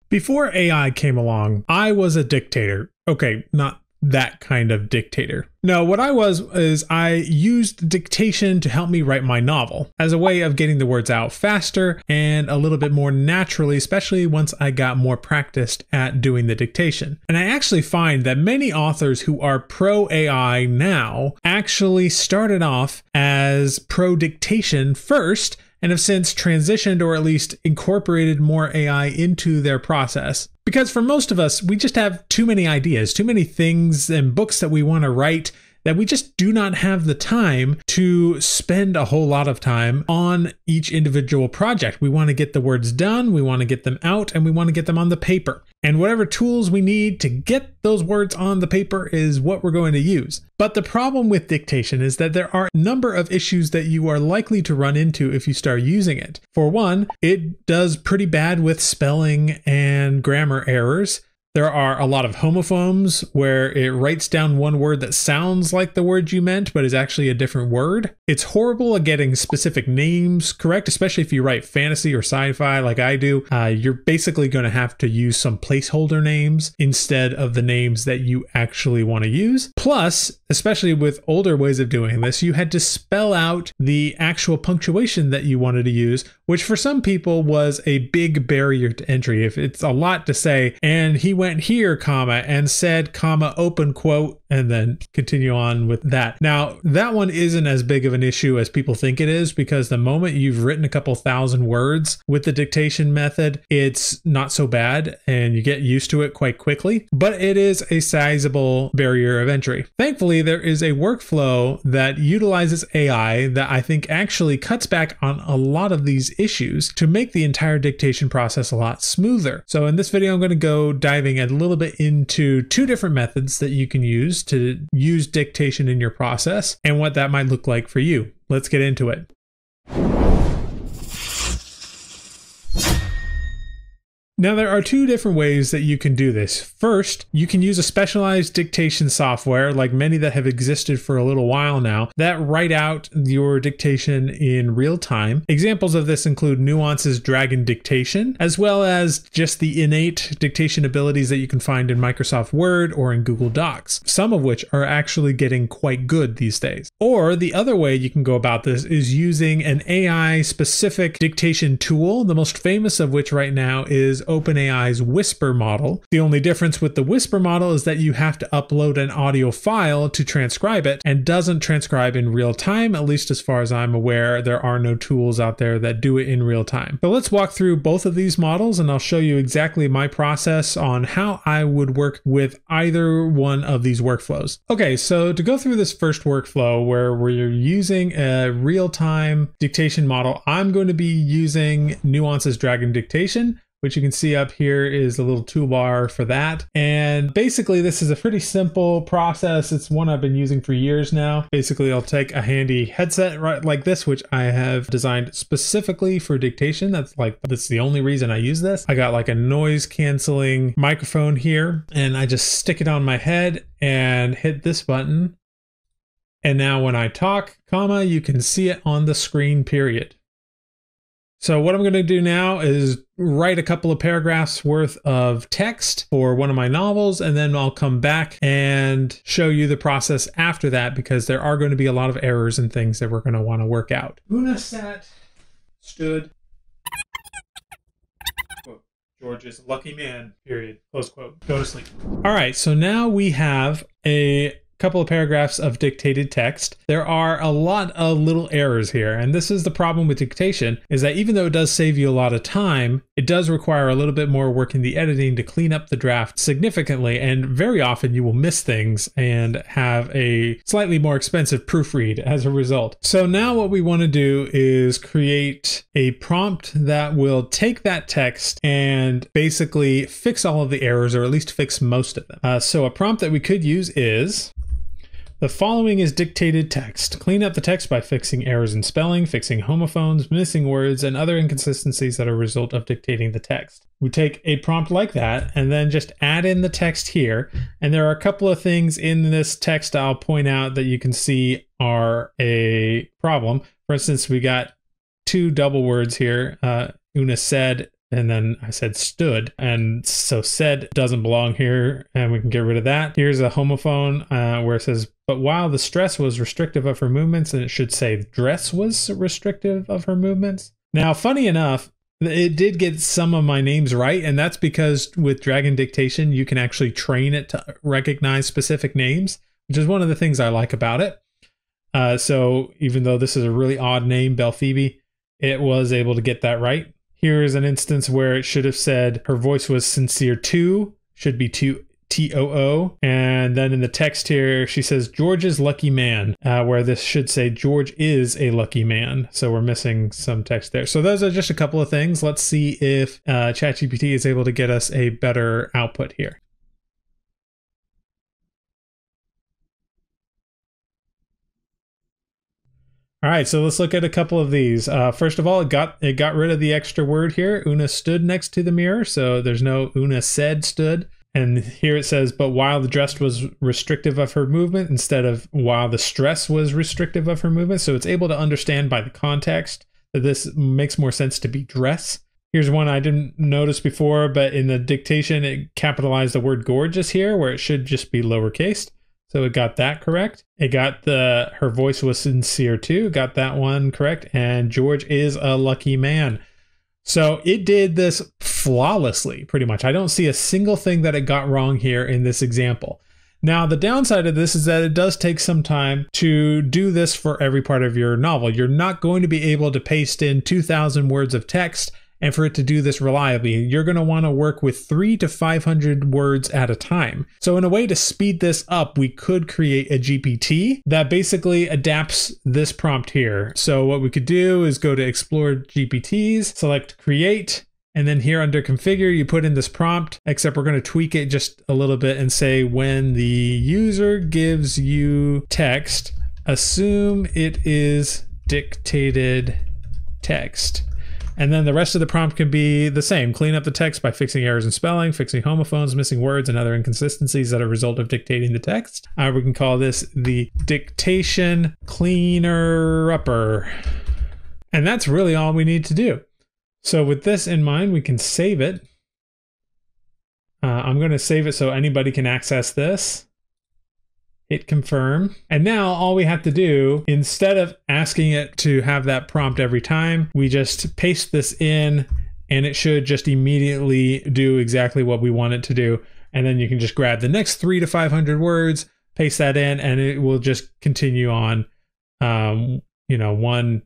Before AI came along, I was a dictator. Okay, not that kind of dictator. No, what I was is I used dictation to help me write my novel as a way of getting the words out faster and a little bit more naturally, especially once I got more practiced at doing the dictation. And I actually find that many authors who are pro AI now actually started off as pro dictation first and have since transitioned or at least incorporated more AI into their process. Because for most of us, we just have too many ideas, too many things and books that we want to write that we just do not have the time to spend a whole lot of time on each individual project. We want to get the words done, we want to get them out, and we want to get them on the paper. And whatever tools we need to get those words on the paper is what we're going to use. But the problem with dictation is that there are a number of issues that you are likely to run into if you start using it. For one, it does pretty bad with spelling and grammar errors. There are a lot of homophones where it writes down one word that sounds like the word you meant, but is actually a different word. It's horrible at getting specific names correct, especially if you write fantasy or sci-fi like I do. You're basically going to have to use some placeholder names instead of the names that you actually want to use. Plus, especially with older ways of doing this, you had to spell out the actual punctuation that you wanted to use, which for some people was a big barrier to entry. If it's a lot to say, and he went here, comma, and said, comma, open quote, and then continue on with that. Now, that one isn't as big of an issue as people think it is, because the moment you've written a couple thousand words with the dictation method, it's not so bad and you get used to it quite quickly, but it is a sizable barrier of entry. Thankfully, there is a workflow that utilizes AI that I think actually cuts back on a lot of these issues to make the entire dictation process a lot smoother. So in this video, I'm going to go diving a little bit into two different methods that you can use to use dictation in your process and what that might look like for you. Let's get into it. Now, there are two different ways that you can do this. First, you can use a specialized dictation software, like many that have existed for a little while now, that write out your dictation in real time. Examples of this include Nuance's Dragon Dictation, as well as just the innate dictation abilities that you can find in Microsoft Word or in Google Docs, some of which are actually getting quite good these days. Or the other way you can go about this is using an AI-specific dictation tool, the most famous of which right now is OpenAI's Whisper model. The only difference with the Whisper model is that you have to upload an audio file to transcribe it, and doesn't transcribe in real time. At least as far as I'm aware, there are no tools out there that do it in real time. So let's walk through both of these models and I'll show you exactly my process on how I would work with either one of these workflows. Okay, so to go through this first workflow where we're using a real-time dictation model, I'm going to be using Nuance's Dragon Dictation, which you can see up here is a little toolbar for that. And basically this is a pretty simple process. It's one I've been using for years now. Basically, I'll take a handy headset right like this, which I have designed specifically for dictation. That's the only reason I use this. I got like a noise canceling microphone here, and I just stick it on my head and hit this button. And now when I talk, comma, you can see it on the screen, period. So what I'm going to do now is write a couple of paragraphs worth of text for one of my novels, and then I'll come back and show you the process after that, because there are going to be a lot of errors and things that we're going to want to work out. Una sat, stood. George is a lucky man, period. Close quote. Go to sleep. All right, so now we have a couple of paragraphs of dictated text. There are a lot of little errors here, and this is the problem with dictation, is that even though it does save you a lot of time, it does require a little bit more work in the editing to clean up the draft significantly, and very often you will miss things and have a slightly more expensive proofread as a result. So now what we want to do is create a prompt that will take that text and basically fix all of the errors, or at least fix most of them. So a prompt that we could use is: the following is dictated text. Clean up the text by fixing errors in spelling, fixing homophones, missing words, and other inconsistencies that are a result of dictating the text. We take a prompt like that and then just add in the text here. And there are a couple of things in this text I'll point out that you can see are a problem. For instance, we got two double words here. Una said and then I said stood. And so said doesn't belong here, and we can get rid of that. Here's a homophone where it says, but while the stress was restrictive of her movements, and it should say dress was restrictive of her movements. Now, funny enough, it did get some of my names right, and that's because with Dragon Dictation, you can actually train it to recognize specific names, which is one of the things I like about it. So even though this is a really odd name, Belphoebe, it was able to get that right. Here's an instance where it should have said her voice was sincere to, should be to T-O-O. And then in the text here, she says George's lucky man, where this should say George is a lucky man. So we're missing some text there. So those are just a couple of things. Let's see if ChatGPT is able to get us a better output here. All right, so let's look at a couple of these. First of all, it got rid of the extra word here. Una stood next to the mirror, so there's no Una said stood. And here it says, but while the dress was restrictive of her movement, instead of while the stress was restrictive of her movement. So it's able to understand by the context that this makes more sense to be dress. Here's one I didn't notice before, but in the dictation, it capitalized the word gorgeous here, where it should just be lowercase. So it got that correct. It got her voice was sincere too. Got that one correct. And George is a lucky man. So it did this flawlessly, pretty much. I don't see a single thing that it got wrong here in this example. Now, the downside of this is that it does take some time to do this for every part of your novel. You're not going to be able to paste in 2,000 words of text and for it to do this reliably. You're going to want to work with 300 to 500 words at a time. So in a way to speed this up, we could create a GPT that basically adapts this prompt here. So what we could do is go to Explore GPTs, select Create, and then here under Configure, you put in this prompt, except we're going to tweak it just a little bit and say, when the user gives you text, assume it is dictated text. And then the rest of the prompt can be the same. Clean up the text by fixing errors in spelling, fixing homophones, missing words, and other inconsistencies that are a result of dictating the text. We can call this the dictation cleaner-upper. And that's really all we need to do. So with this in mind, we can save it. I'm going to save it so anybody can access this. Hit confirm. And now all we have to do, instead of asking it to have that prompt every time, we just paste this in and it should just immediately do exactly what we want it to do. And then you can just grab the next 300 to 500 words, paste that in, and it will just continue on, one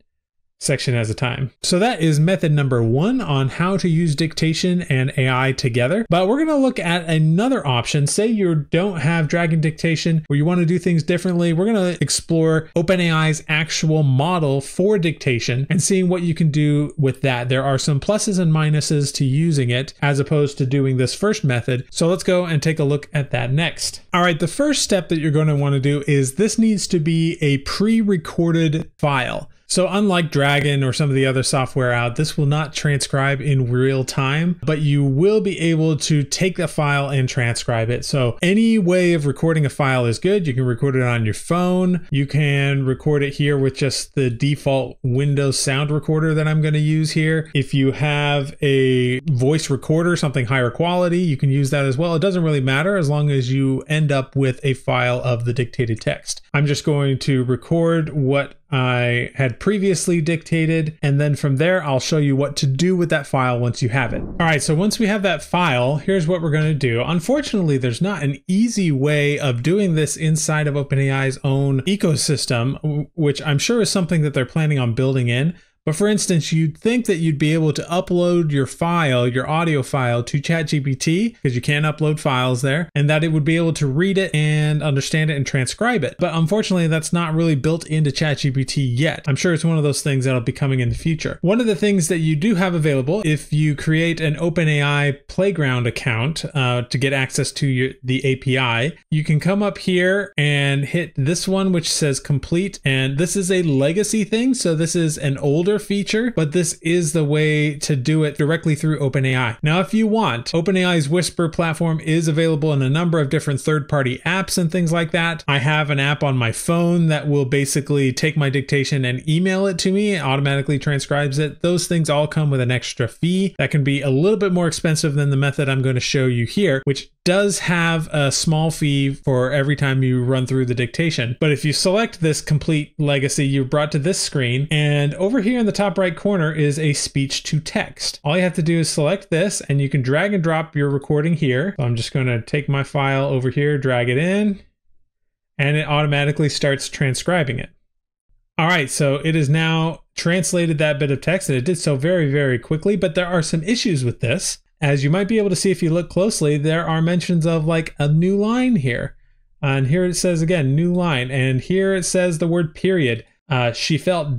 section at a time. So that is method number 1 on how to use dictation and AI together. But we're going to look at another option. Say you don't have Dragon Dictation or you want to do things differently. We're going to explore OpenAI's actual model for dictation and seeing what you can do with that. There are some pluses and minuses to using it as opposed to doing this first method. So let's go and take a look at that next. All right, the first step that you're going to want to do is this needs to be a pre-recorded file. So unlike Dragon or some of the other software out, this will not transcribe in real time, but you will be able to take the file and transcribe it. So any way of recording a file is good. You can record it on your phone. You can record it here with just the default Windows sound recorder that I'm going to use here. If you have a voice recorder, something higher quality, you can use that as well. It doesn't really matter as long as you end up with a file of the dictated text. I'm just going to record what I had previously dictated, and then from there I'll show you what to do with that file once you have it. All right, so once we have that file, here's what we're going to do. Unfortunately, there's not an easy way of doing this inside of OpenAI's own ecosystem, which I'm sure is something that they're planning on building in. But for instance, you'd think that you'd be able to upload your file, your audio file, to ChatGPT, because you can upload files there, and that it would be able to read it and understand it and transcribe it. But unfortunately, that's not really built into ChatGPT yet. I'm sure it's one of those things that'll be coming in the future. One of the things that you do have available, if you create an OpenAI Playground account to get access to the API, you can come up here and hit this one, which says complete. And this is a legacy thing. So this is an older older feature, but this is the way to do it directly through OpenAI. Now, if you want, OpenAI's Whisper platform is available in a number of different third-party apps and things like that. I have an app on my phone that will basically take my dictation and email it to me. It automatically transcribes it. Those things all come with an extra fee that can be a little bit more expensive than the method I'm going to show you here, which does have a small fee for every time you run through the dictation. But if you select this complete legacy, you're brought to this screen, and over here in the top right corner is a speech to text. All you have to do is select this, and you can drag and drop your recording here. So I'm just going to take my file over here, drag it in, and it automatically starts transcribing it. All right, so it is now translated that bit of text, and it did so very, very quickly, but there are some issues with this. As you might be able to see if you look closely, there are mentions of like a new line here. And here it says again, new line. And here it says the word period. She felt ...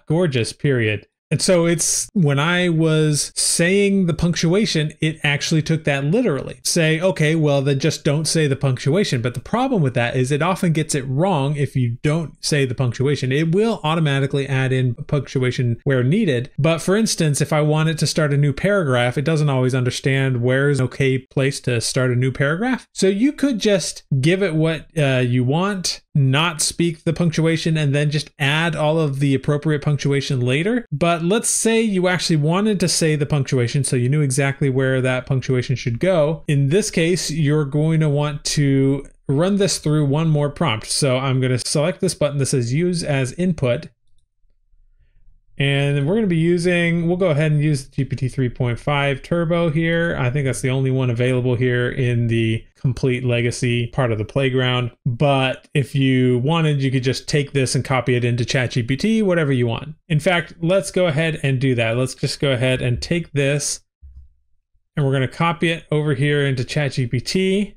gorgeous, period. And so it's when I was saying the punctuation, it actually took that literally. Say, okay, well, then just don't say the punctuation. But the problem with that is it often gets it wrong if you don't say the punctuation. It will automatically add in punctuation where needed. But for instance, if I wanted to start a new paragraph, it doesn't always understand where's an okay place to start a new paragraph. So you could just give it what you want, not speak the punctuation, and then just add all of the appropriate punctuation later. But let's say you actually wanted to say the punctuation, so you knew exactly where that punctuation should go. In this case, you're going to want to run this through one more prompt. So I'm going to select this button that says use as input. And we're going to be using, we'll go ahead and use the GPT 3.5 Turbo here. I think that's the only one available here in the complete legacy part of the playground. But if you wanted, you could just take this and copy it into ChatGPT, whatever you want. In fact, let's go ahead and do that. Let's just go ahead and take this and we're going to copy it over here into ChatGPT.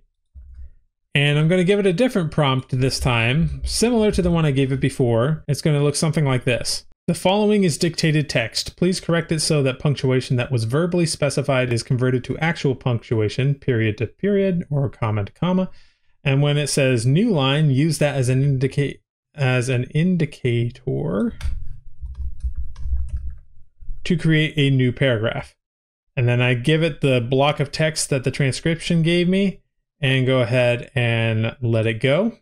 And I'm going to give it a different prompt this time, similar to the one I gave it before. It's going to look something like this. The following is dictated text. Please correct it so that punctuation that was verbally specified is converted to actual punctuation, period to period or comma to comma. And when it says new line, use that as an indicator to create a new paragraph. And then I give it the block of text that the transcription gave me and go ahead and let it go.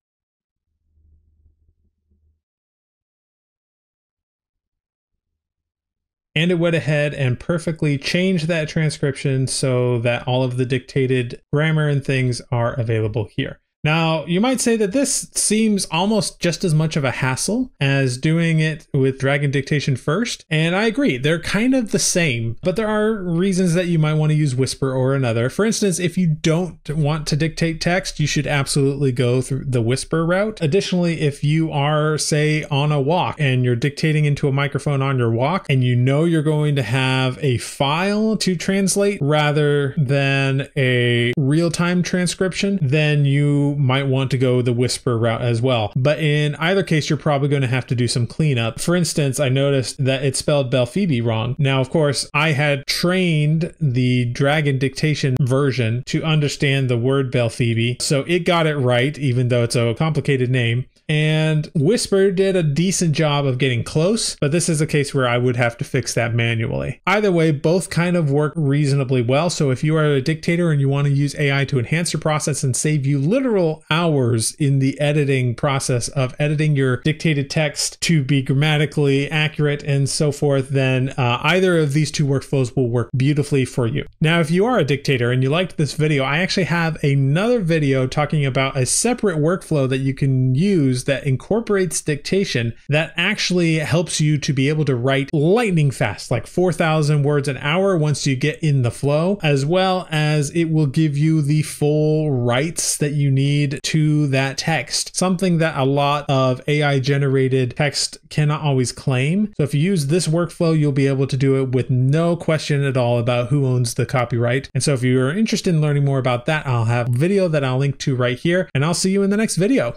And it went ahead and perfectly changed that transcription so that all of the dictated grammar and things are available here. Now, you might say that this seems almost just as much of a hassle as doing it with drag and dictation first. And I agree, they're kind of the same, but there are reasons that you might want to use Whisper or another. For instance, if you don't want to dictate text, you should absolutely go through the Whisper route. Additionally, if you are, say, on a walk and you're dictating into a microphone on your walk and you know you're going to have a file to translate rather than a real-time transcription, then you might want to go the Whisper route as well. But in either case, you're probably going to have to do some cleanup. For instance, I noticed that it spelled Belphoebe wrong. Now, of course, I had trained the drag and dictation version to understand the word Belphoebe, so it got it right, even though it's a complicated name. And Whisper did a decent job of getting close, but this is a case where I would have to fix that manually. Either way, both kind of work reasonably well. So if you are a dictator and you want to use AI to enhance your process and save you literal hours in the editing process of editing your dictated text to be grammatically accurate and so forth, then either of these two workflows will work beautifully for you. Now, if you are a dictator and you liked this video, I actually have another video talking about a separate workflow that you can use that incorporates dictation that actually helps you to be able to write lightning fast, like 4,000 words an hour once you get in the flow, as well as it will give you the full rights that you need to that text, something that a lot of AI generated text cannot always claim. So if you use this workflow, you'll be able to do it with no question at all about who owns the copyright. And so if you're interested in learning more about that, I'll have a video that I'll link to right here, and I'll see you in the next video.